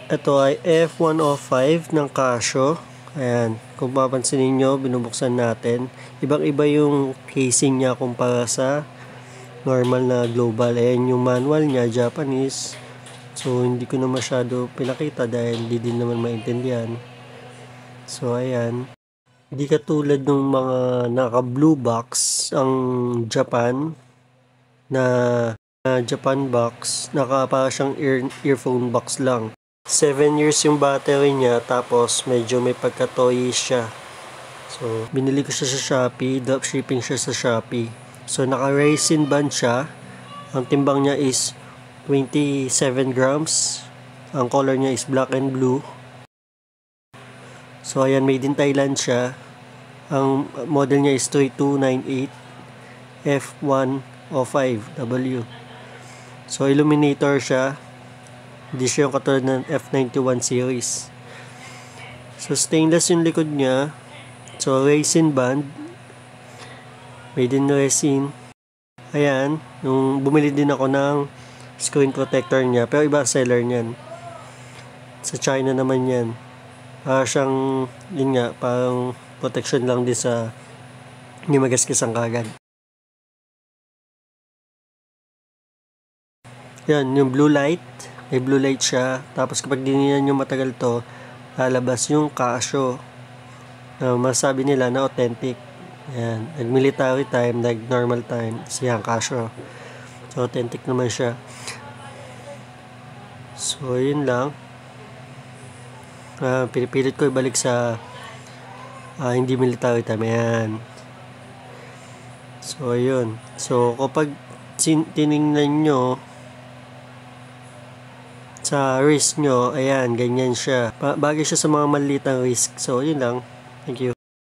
Ito ay F105 ng Casio. Ayan, kung mapansin niyo, binubuksan natin. Ibang-iba yung casing niya kumpara sa normal na global. Ayan yung manual niya, Japanese. So, hindi ko na masyado pinakita dahil hindi din naman maintindihan. So, ayan. Hindi katulad ng mga naka-blue box ang Japan na Japan box. Para siyang earphone box lang. 7 years yung battery niya, tapos medyo may pagka-toy siya. So, binili ko siya sa Shopee, dropshipping siya sa Shopee. So, naka-resin band siya. Ang timbang niya is 27 grams. Ang color niya is black and blue. So, ayan, made in Thailand siya. Ang model niya is 3298 F105W. So, illuminator siya. Hindi siya yung katulad ng F91 series. So, stainless yung likod niya. So, resin band. Made in resin. Ayan. Bumili din ako ng screen protector niya. Pero iba seller niyan. Sa China naman yan. Siyang, yun nga, parang protection lang din sa hindi magasgas ang kagad. Yan, yung blue light. May blue light siya. Tapos kapag diniyan nyo matagal to, lalabas yung Casio. Masabi nila na authentic. Yan. Nag-military time, nag-normal time. Siyang Casio. So, authentic naman siya. So, yun lang. Pinipilit ko ibalik sa hindi military time. Yan. So, yun. So, kapag tinignan nyo sa wrist nyo, ayan, ganyan siya. Bagay siya sa mga malitang wrist. So, yun lang. Thank you.